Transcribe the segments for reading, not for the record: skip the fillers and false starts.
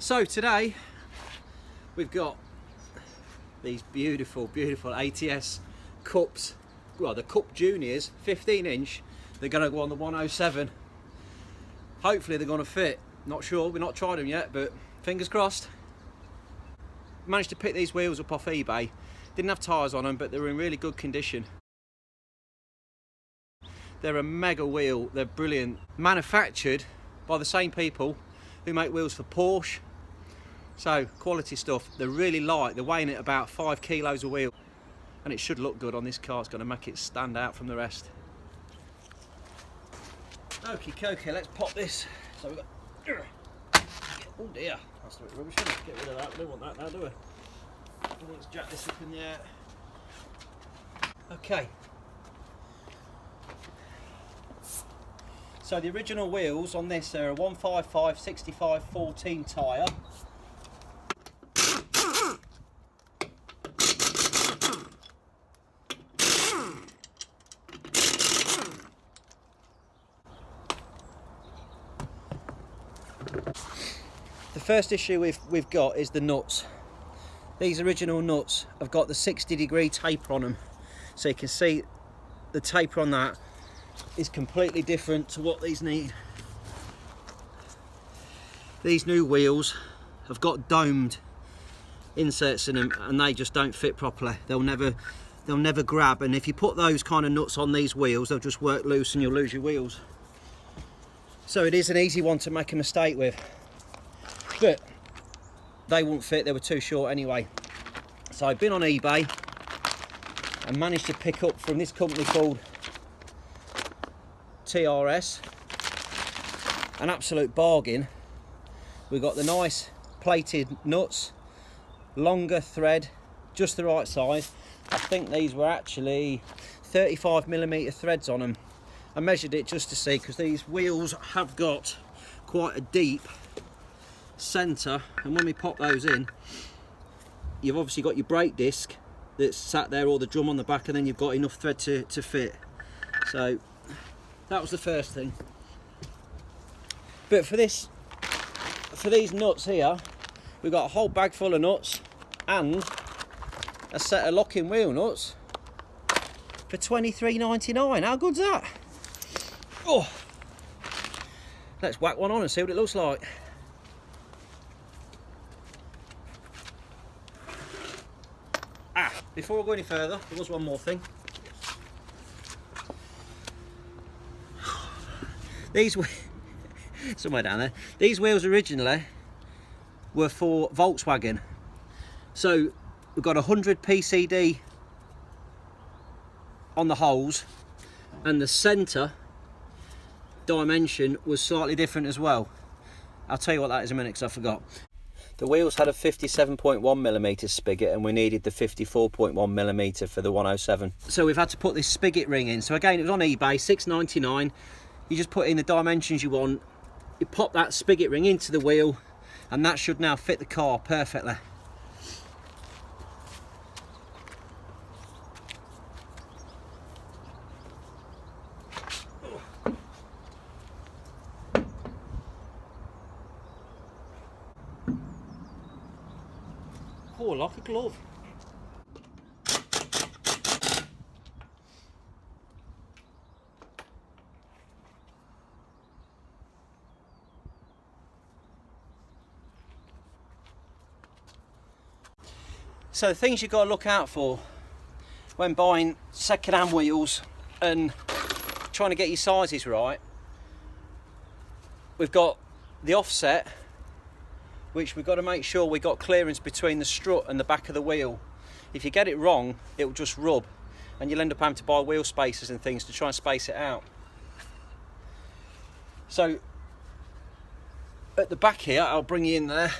So today we've got these beautiful ATS Cups, well, the Cup Juniors, 15-inch. They're going to go on the 107. Hopefully they're going to fit. Not sure, we've not tried them yet, but fingers crossed. Managed to pick these wheels up off eBay. Didn't have tyres on them, but they were in really good condition. They're a mega wheel, they're brilliant. Manufactured by the same people who make wheels for Porsche. So, quality stuff. They're really light, they're weighing at about 5 kilos a wheel. And it should look good on this car, it's going to make it stand out from the rest. Okie dokie, let's pop this. So we've got... Oh dear, that's a bit rubbish, isn't it? Get rid of that, we don't want that now, do we? Let's jack this up in the air. Okay. So the original wheels on this are a 155/65/14 tyre. The first issue we've got is the nuts. These original nuts have got the 60-degree taper on them, so you can see the taper on that is completely different to what these need. These new wheels have got domed inserts in them and they just don't fit properly. They'll never grab, and if you put those kind of nuts on these wheels, they'll just work loose and you'll lose your wheels. So it is an easy one to make a mistake with, but they won't fit, they were too short anyway. So I've been on eBay and managed to pick up from this company called TRS, an absolute bargain. We've got the nice plated nuts, longer thread, just the right size. I think these were actually 35mm threads on them. I measured it just to see, because these wheels have got quite a deep centre, and when we pop those in, you've obviously got your brake disc that's sat there, or the drum on the back, and then you've got enough thread to fit. So that was the first thing. But for these nuts here, we've got a whole bag full of nuts and a set of locking wheel nuts for £23.99. How good's that? Oh, let's whack one on and see what it looks like. Before I go any further, there was one more thing. These somewhere down there. These wheels originally were for Volkswagen. So we've got 100 PCD on the holes, and the centre dimension was slightly different as well. I'll tell you what that is in a minute, because I forgot. The wheels had a 57.1mm spigot, and we needed the 54.1mm for the 107. So we've had to put this spigot ring in. So again, it was on eBay, £6.99. You just put in the dimensions you want, you pop that spigot ring into the wheel, and that should now fit the car perfectly. Oh, like a glove. So the things you've got to look out for when buying second-hand wheels and trying to get your sizes right, we've got the offset, which we've got to make sure we've got clearance between the strut and the back of the wheel. If you get it wrong, it will just rub, and you'll end up having to buy wheel spacers and things to try and space it out. So at the back here, I'll bring you in there.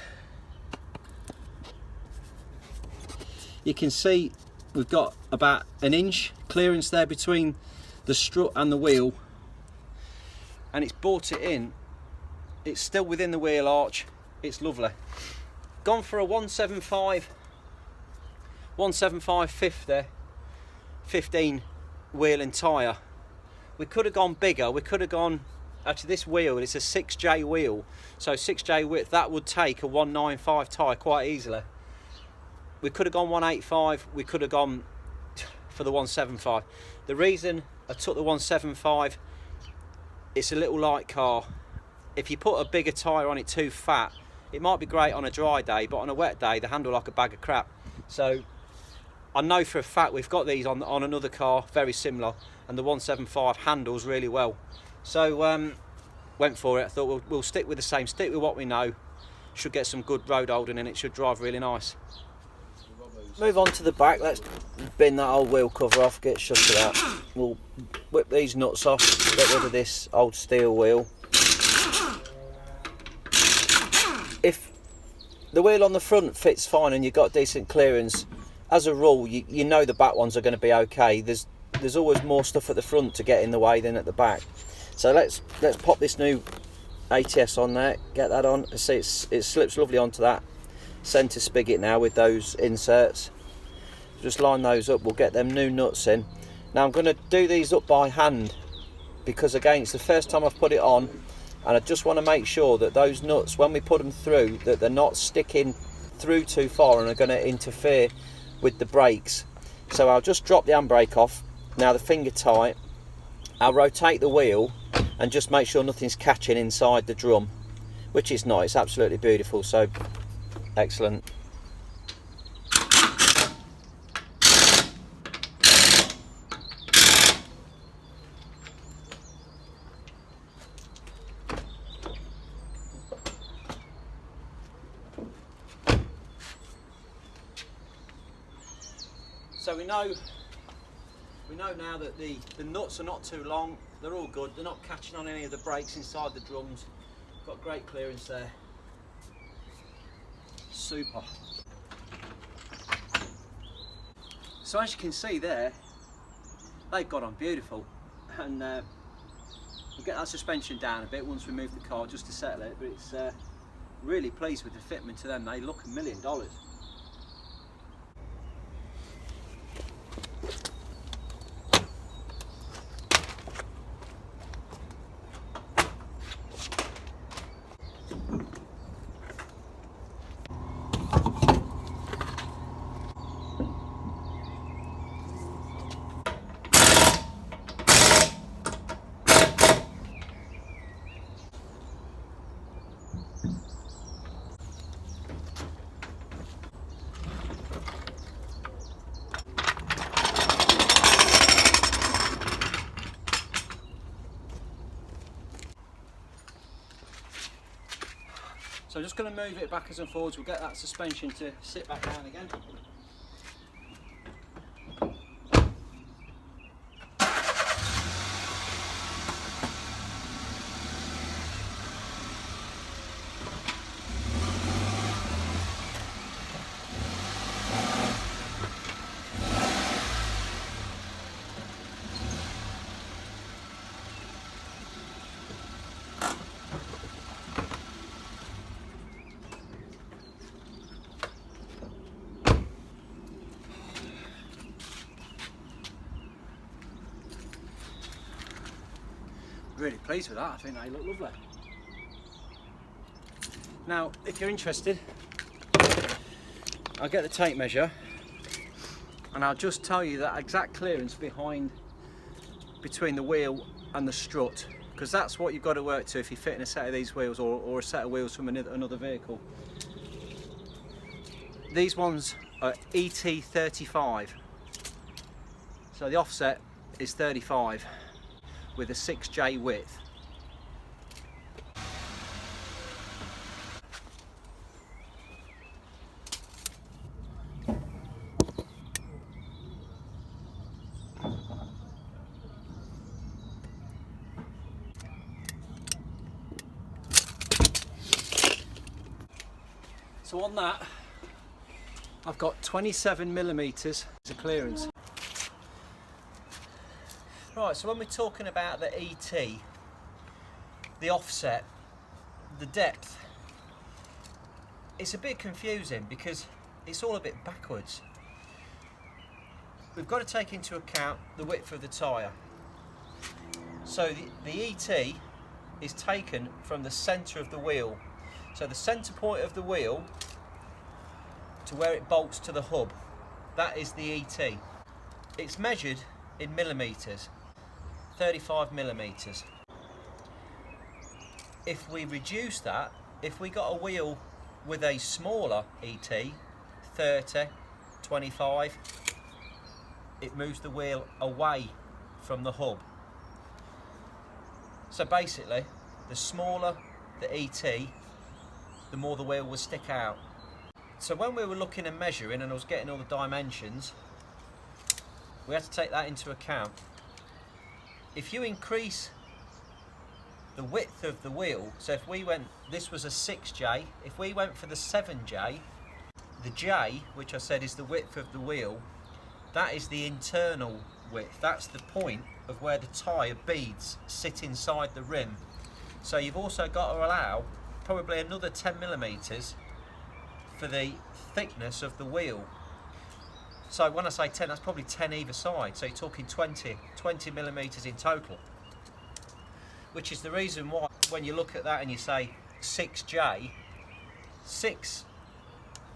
You can see we've got about an inch clearance there between the strut and the wheel, and it's brought it in. It's still within the wheel arch. It's lovely. Gone for a 175/50 15 wheel and tyre. We could have gone bigger, we could have gone actually this wheel, it's a 6J wheel, so 6J width, that would take a 195 tyre quite easily. We could have gone 185, we could have gone for the 175. The reason I took the 175, it's a little light car. If you put a bigger tyre on it too fat, it might be great on a dry day, but on a wet day they handle like a bag of crap. So I know for a fact we've got these on another car very similar, and the 175 handles really well. So went for it. I thought we'll stick with the same, stick with what we know. Should get some good road holding and it should drive really nice. Move on to the back. Let's bin that old wheel cover off, get shut of that. We'll whip these nuts off, get rid of this old steel wheel. If the wheel on the front fits fine and you've got decent clearance, as a rule you know the back ones are going to be okay. There's always more stuff at the front to get in the way than at the back. So let's pop this new ATS on there, get that on. See, it slips lovely onto that centre spigot now with those inserts. Just line those up, we'll get them new nuts in. Now I'm going to do these up by hand because again it's the first time I've put it on, and I just want to make sure that those nuts, when we put them through, that they're not sticking through too far and are going to interfere with the brakes. So I'll just drop the handbrake off, now the finger tight, I'll rotate the wheel and just make sure nothing's catching inside the drum, which is not, it's absolutely beautiful, so excellent. So we know now that the nuts are not too long, they're all good, they're not catching on any of the brakes inside the drums. Got great clearance there. Super. So as you can see there, they've got on beautiful, and we'll get that suspension down a bit once we move the car just to settle it, but it's really pleased with the fitment to them. They look $1 million. So I'm just going to move it backwards and forwards. We'll get that suspension to sit back down again. Really pleased with that. I think they look lovely. Now if you're interested, I'll get the tape measure and I'll just tell you that exact clearance between the wheel and the strut, because that's what you've got to work to if you're fitting a set of these wheels or a set of wheels from another vehicle. These ones are ET35, so the offset is 35 with a 6J width. So on that, I've got 27mm of clearance. Right, so when we're talking about the ET, the offset, the depth, it's a bit confusing because it's all a bit backwards. We've got to take into account the width of the tyre. So the ET is taken from the centre of the wheel. So the centre point of the wheel to where it bolts to the hub, that is the ET. It's measured in millimetres, 35 millimetres. If we reduce that, if we got a wheel with a smaller ET, 30, 25, it moves the wheel away from the hub. So basically, the smaller the ET, the more the wheel will stick out. So when we were looking and measuring and I was getting all the dimensions, we had to take that into account. If you increase the width of the wheel, so if we went, this was a 6J, if we went for the 7J, the J, which I said is the width of the wheel, that is the internal width. That's the point of where the tyre beads sit inside the rim. So you've also got to allow probably another 10 millimetres for the thickness of the wheel. So when I say 10, that's probably 10 either side. So you're talking 20 millimetres in total. Which is the reason why when you look at that and you say 6J, 6,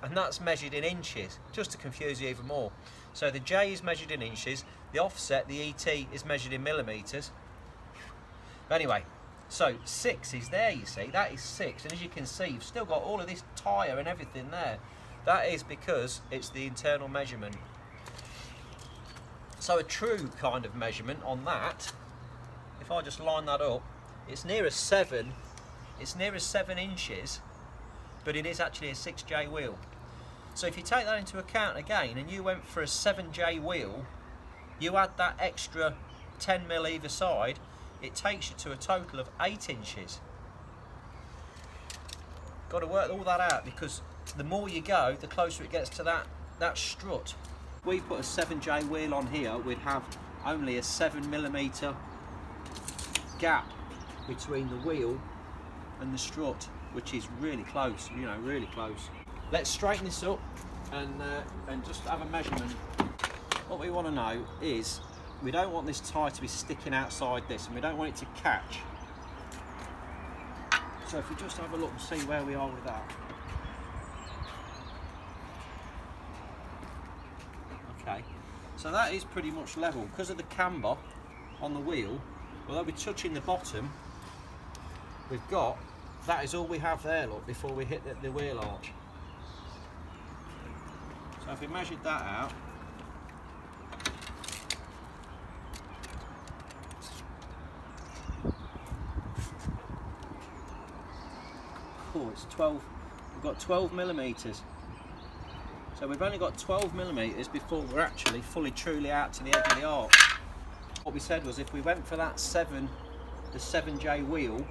and that's measured in inches, just to confuse you even more. So the J is measured in inches, the offset, the ET, is measured in millimetres. But anyway, so 6 is there, you see, that is 6, and as you can see, you've still got all of this tyre and everything there. That is because it's the internal measurement. So a true kind of measurement on that, if I just line that up, it's near a 7, it's near a 7 inches, but it is actually a 6J wheel. So if you take that into account again, and you went for a 7J wheel, you add that extra 10 mil either side, it takes you to a total of 8 inches. Got to work all that out, because the more you go, the closer it gets to that strut. If we put a 7J wheel on here, we'd have only a 7 millimetre gap between the wheel and the strut, which is really close, you know, really close. Let's straighten this up and just have a measurement. What we want to know is, we don't want this tyre to be sticking outside this, and we don't want it to catch. So if we just have a look and see where we are with that. Okay, so that is pretty much level. Because of the camber on the wheel, although we're touching the bottom, we've got, that is all we have there, look, before we hit the wheel arch. So if we measured that out, oh, it's 12, we've got 12 millimetres. So we've only got 12 millimetres before we're actually fully truly out to the edge of the arch. What we said was, if we went for that the 7J wheel,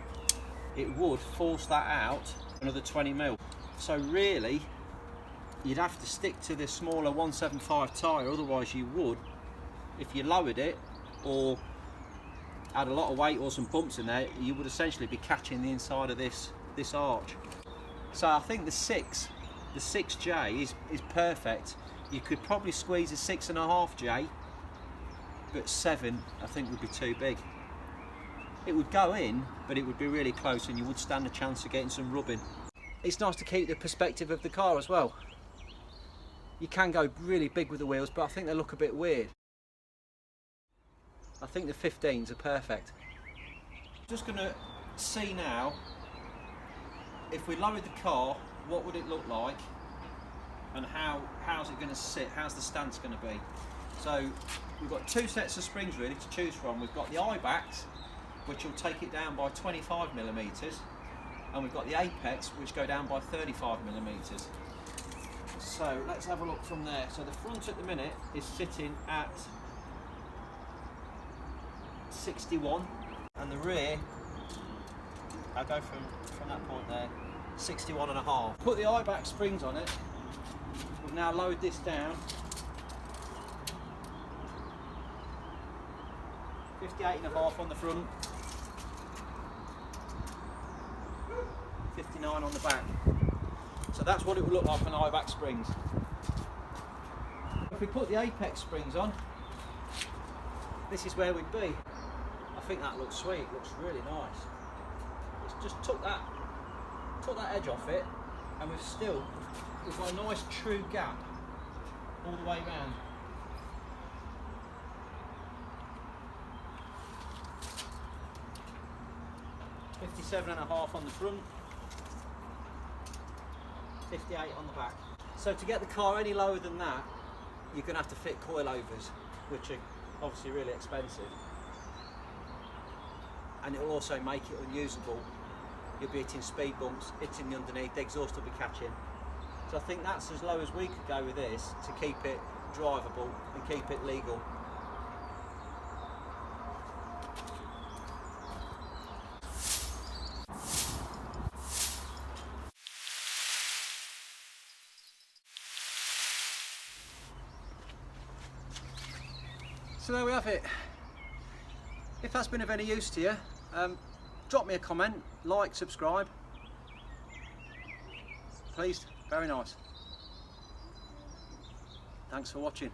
it would force that out another 20 mil. So really, you'd have to stick to the smaller 175 tyre, otherwise you would, if you lowered it or had a lot of weight or some bumps in there, you would essentially be catching the inside of this arch. So I think the 6J is perfect. You could probably squeeze a 6.5J, but 7 I think would be too big. It would go in, but it would be really close, and you would stand a chance of getting some rubbing. It's nice to keep the perspective of the car as well. You can go really big with the wheels, but I think they look a bit weird. I think the 15s are perfect. Just going to see now, if we lowered the car, what would it look like, and how's it going to sit, how's the stance going to be. So we've got 2 sets of springs really to choose from. We've got the eibachs, which will take it down by 25 millimetres, and we've got the apex, which go down by 35 millimetres. So let's have a look from there. So the front at the minute is sitting at 61, and the rear, I'll go from that point there, 61.5. Put the eibach springs on it. We've now lowered this down. 58.5 on the front, 59 on the back. So that's what it would look like on eibach springs. If we put the apex springs on, this is where we'd be. I think that looks sweet, looks really nice. it's just took that edge off it, and we've got a nice true gap all the way round. $57.5 on the front, 58 on the back. So to get the car any lower than that, you're going to have to fit coilovers, which are obviously really expensive, and it will also make it unusable. You'll be hitting speed bumps, hitting the underneath, the exhaust will be catching. So I think that's as low as we could go with this to keep it drivable and keep it legal. So there we have it. If that's been of any use to you, drop me a comment, like, subscribe. Please, very nice. Thanks for watching.